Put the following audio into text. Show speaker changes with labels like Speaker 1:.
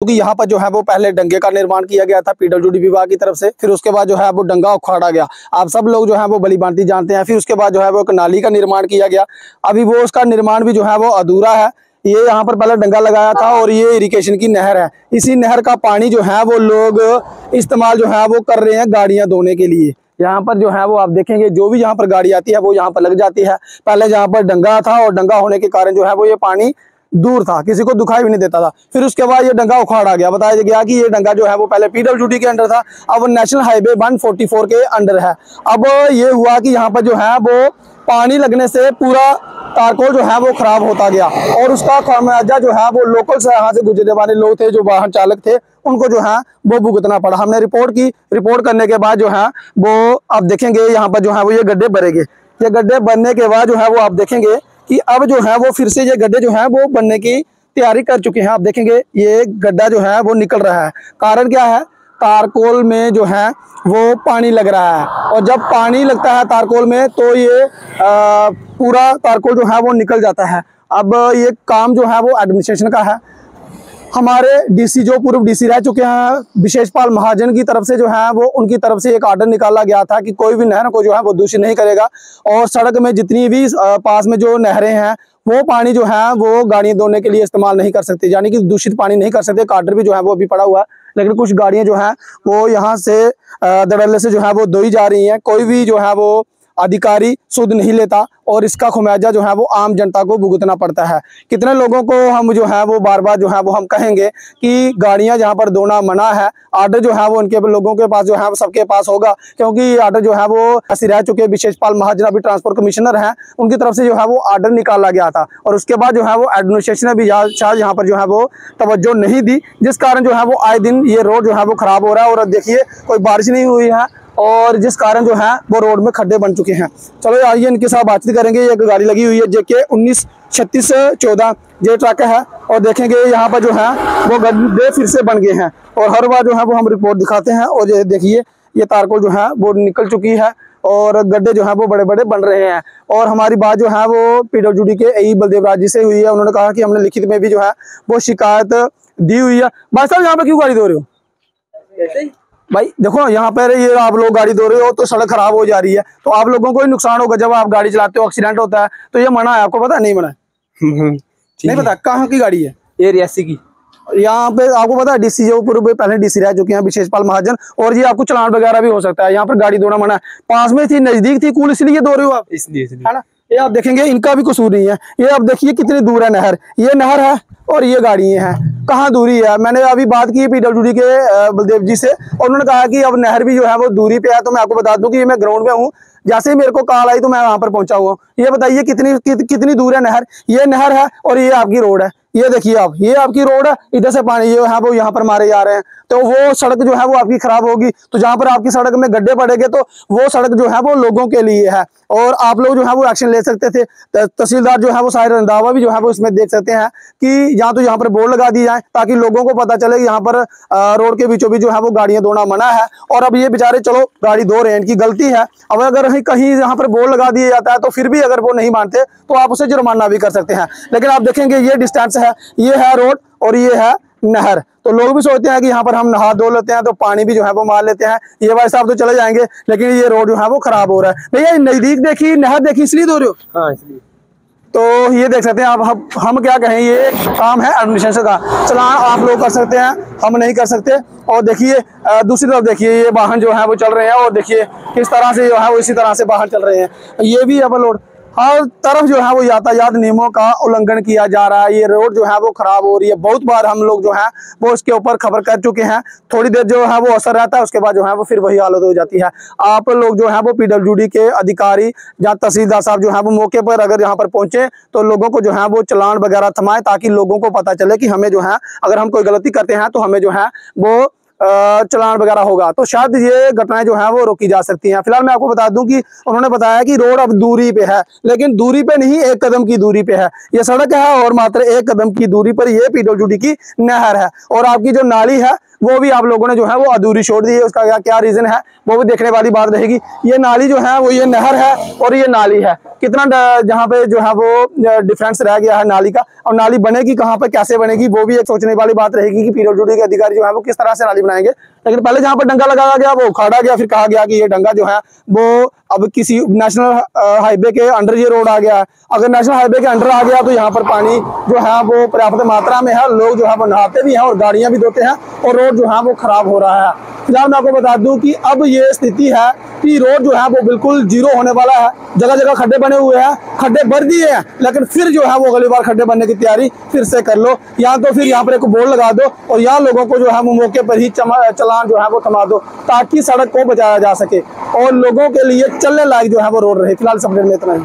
Speaker 1: क्योंकि यहाँ पर जो है वो पहले डंगे का निर्माण किया गया था पीडब्ल्यूडी विभाग की तरफ से। फिर उसके बाद जो है वो डंगा उखाड़ा गया। आप सब लोग जो है वो भली भांति जानते हैं। फिर उसके बाद जो है वो एक नाली का निर्माण किया गया। अभी वो उसका निर्माण भी जो है वो अधूरा है। ये यहाँ पर पहले डंगा लगाया था और ये इरिगेशन की नहर है। इसी नहर का पानी जो है वो लोग इस्तेमाल जो है वो कर रहे हैं गाड़ियाँ धोने के लिए। यहाँ पर जो है वो आप देखेंगे जो भी यहाँ पर गाड़ी आती है वो यहाँ पर लग जाती है। पहले जहाँ पर डंगा था और डंगा होने के कारण जो है वो ये पानी दूर था, किसी को दिखाई भी नहीं देता था। फिर उसके बाद ये डंगा उखाड़ा गया। बताया गया कि ये डंगा जो है वो पहले पीडब्ल्यूडी के अंडर था, अब नेशनल हाईवे 144 के अंडर है। अब ये हुआ कि यहाँ पर जो है वो पानी लगने से पूरा तारकोल जो है वो खराब होता गया और उसका खामियाजा जो है वो लोकल से यहाँ से गुजरने वाले लोग थे, जो वाहन चालक थे, उनको जो है वो भुगतना पड़ा। हमने रिपोर्ट की। रिपोर्ट करने के बाद जो है वो आप देखेंगे यहाँ पर जो है वो ये गड्ढे भरेंगे। ये गड्ढे बनने के बाद जो है वो आप देखेंगे कि अब जो है वो फिर से ये गड्ढे जो है वो बनने की तैयारी कर चुके हैं। आप देखेंगे ये गड्ढा जो है वो निकल रहा है। कारण क्या है? तारकोल में जो है वो पानी लग रहा है और जब पानी लगता है तारकोल में तो ये पूरा तारकोल जो है वो निकल जाता है। अब ये काम जो है वो एडमिनिस्ट्रेशन का है। हमारे डीसी जो पूर्व डीसी रह चुके हैं विशेषपाल महाजन की तरफ से जो है वो उनकी तरफ से एक आर्डर निकाला गया था कि कोई भी नहर को जो है वो दूषित नहीं करेगा और सड़क में जितनी भी पास में जो नहरें हैं वो पानी जो है वो गाड़ियां धोने के लिए इस्तेमाल नहीं कर सकते, यानी कि दूषित पानी नहीं कर सकते। आर्डर भी जो है वो अभी पड़ा हुआ है, लेकिन कुछ गाड़ियां जो है वो यहाँ से दड़ल्ले से जो है वो धोई जा रही हैं। कोई भी जो है वो अधिकारी सुध नहीं लेता और इसका खामियाजा जो है वो आम जनता को भुगतना पड़ता है। कितने लोगों को हम जो है वो बार बार जो है वो हम कहेंगे कि गाड़ियां जहां पर धोना मना है। आर्डर जो है वो उनके लोगों के पास जो है वो सबके पास होगा, क्योंकि आर्डर जो है वो ऐसे रह चुके विशेषपाल महाजन अभी ट्रांसपोर्ट कमिश्नर हैं, उनकी तरफ से जो है वो आर्डर निकाला गया था और उसके बाद जो है वो एडमिनिस्ट्रेशन ने भी शायद यहाँ पर जो है वो तवज्जो नहीं दी, जिस कारण जो है वो आए दिन ये रोड जो है वो खराब हो रहा है। और देखिए कोई बारिश नहीं हुई है और जिस कारण जो है वो रोड में खड्डे बन चुके हैं। चलो आइए इनके साथ बातचीत करेंगे। ये गाड़ी लगी हुई है जेके 193614 ये ट्रक है और देखेंगे यहाँ पर जो है वो गड्ढे फिर से बन गए हैं और हर बार जो है वो हम रिपोर्ट दिखाते हैं। और ये देखिए ये तारकोल जो है वो निकल चुकी है और गड्ढे जो है वो बड़े बड़े बन रहे हैं। और हमारी बात जो है वो पीडब्ल्यूडी के एई बलदेव राज जी से हुई है। उन्होंने कहा कि हमने लिखित में भी जो है वो शिकायत दी हुई है। भाई साहब यहाँ पे क्यों गाड़ी धो रहे हो? भाई देखो यहाँ पर ये आप लोग गाड़ी धो रहे हो तो सड़क खराब हो जा रही है, तो आप लोगों को ही नुकसान होगा। जब आप गाड़ी चलाते हो एक्सीडेंट होता है तो ये मना है, आपको पता है? नहीं मना है? नहीं पता कहाँ की गाड़ी है? ये रियासी की। यहाँ पे आपको पता है डीसी जो पूर्व पहले डीसी रह चुके हैं विशेषपाल महाजन, और ये आपको चलान वगैरह भी हो सकता है। यहाँ पर गाड़ी धोना मना है। पास में थी, नजदीक थी, कूल इसलिए धो रहे हो आप? इसलिए है ना। ये आप देखेंगे इनका भी कसूर नहीं है। ये आप देखिए कितनी दूर है नहर, ये नहर है और ये गाड़ी है, कहाँ दूरी है। मैंने अभी बात की पीडब्ल्यूडी के बलदेव जी से और उन्होंने कहा कि अब नहर भी जो है वो दूरी पे है। तो मैं आपको बता दूं कि मैं ग्राउंड में हूँ, जैसे ही मेरे को कॉल आई तो मैं वहां पर पहुंचा हुआ। ये बताइए कितनी दूर है नहर। ये नहर है और ये आपकी रोड है। ये देखिए आप, ये आपकी रोड है, इधर से पानी ये है वो यहाँ पर मारे जा रहे हैं, तो वो सड़क जो है वो आपकी खराब होगी। तो जहां पर आपकी सड़क में गड्ढे पड़ेंगे तो वो सड़क जो है वो लोगों के लिए है और आप लोग जो है वो एक्शन ले सकते थे। तहसीलदार जो है वो साहिर रंधावा भी जो है वो इसमें देख सकते हैं कि या तो यहाँ पर बोर्ड लगा दी जाए ताकि लोगों को पता चले कि यहाँ पर रोड के बीचों बीच जो है वो गाड़ियां धोना मना है। और अब ये बेचारे चलो गाड़ी धो रहे हैं, इनकी गलती है। अब अगर कहीं यहाँ पर बोर्ड लगा दिया जाता है तो फिर भी अगर वो नहीं मानते तो आप उसे जुर्माना भी कर सकते हैं। लेकिन आप देखेंगे ये डिस्टेंस है, ये है रोड और ये है नहर। तो लोग भी सोचते हैं कि यहाँ पर हम नहा धो लेते हैं तो पानी भी जो है वो मार लेते हैं, ये भाई साहब तो चले जाएंगे, लेकिन ये रोड जो है वो खराब हो रहा है। भैया नजदीक देखी, नहर देखी, इसलिए धो रहे हो? हाँ इसलिए। तो ये देख सकते हैं आप, हम क्या कहें, ये काम है एडमिनिस्ट्रेशन का। चलान आप लोग कर सकते हैं, हम नहीं कर सकते। और देखिए दूसरी तरफ देखिए ये वाहन जो है वो चल रहे हैं और देखिए किस तरह से जो है वो इसी तरह से वाहन चल रहे हैं। ये भी अब लोड हर तरफ जो है वो यातायात नियमों का उल्लंघन किया जा रहा है। ये रोड जो है वो खराब हो रही है। बहुत बार हम लोग जो है वो इसके ऊपर खबर कर चुके हैं। थोड़ी देर जो है वो असर रहता है, उसके बाद जो है वो फिर वही हालत हो जाती है। आप लोग जो है वो पीडब्ल्यूडी के अधिकारी या तहसीलदार साहब जो है वो मौके पर अगर यहाँ पर पहुंचे तो लोगों को जो है वो चलान वगैरह थमाए, ताकि लोगों को पता चले कि हमें जो है अगर हम कोई गलती करते हैं तो हमें जो है वो चलान वगैरह होगा, तो शायद ये घटनाएं जो है वो रोकी जा सकती हैं। फिलहाल मैं आपको बता दूं कि उन्होंने बताया कि रोड अब दूरी पे है, लेकिन दूरी पे नहीं, 1 कदम की दूरी पे है। ये सड़क है और मात्र 1 कदम की दूरी पर ये पीडब्ल्यूडी की नहर है और आपकी जो नाली है वो भी आप लोगों ने जो है वो अधूरी छोड़ दी है। उसका क्या रीजन है वो भी देखने वाली बात रहेगी। ये नाली जो है वो ये नहर है और ये नाली है, कितना जहाँ पे जो है वो डिफरेंस रह गया है नाली का, और नाली बनेगी कहाँ पे, कैसे बनेगी, वो भी एक सोचने वाली बात रहेगी कि पीडब्ल्यूडी के अधिकारी जो है वो किस तरह से नाली बनाएंगे। लेकिन पहले जहाँ पर डंगा लगाया गया वो उखाड़ा गया, फिर कहा गया कि ये डंगा जो है वो अब किसी नेशनल हाईवे के अंडर ये रोड आ गया है। अगर नेशनल हाईवे के अंडर आ गया तो यहाँ पर पानी जो है वो पर्याप्त मात्रा में है, लोग जो है वो नहाते भी हैं और गाड़ियां भी धोते हैं, और रोड जो है वो खराब हो रहा है। फिलहाल मैं आपको बता दूं कि अब ये स्थिति है कि रोड जो है वो बिल्कुल जीरो होने वाला है। जगह जगह खड्डे बने हुए हैं, खड्डे भर दिए हैं, लेकिन फिर जो है वो अगली बार खड्डे बनने की तैयारी फिर से कर लो, या तो फिर यहाँ पर एक बोर्ड लगा दो और यहाँ लोगों को जो है वो मौके पर ही चलान जो है वो थमा दो, ताकि सड़क को बचाया जा सके और लोगों के लिए चलने लायक जो है वो रोड रहे। फिलहाल इस अपडेट में इतना ही।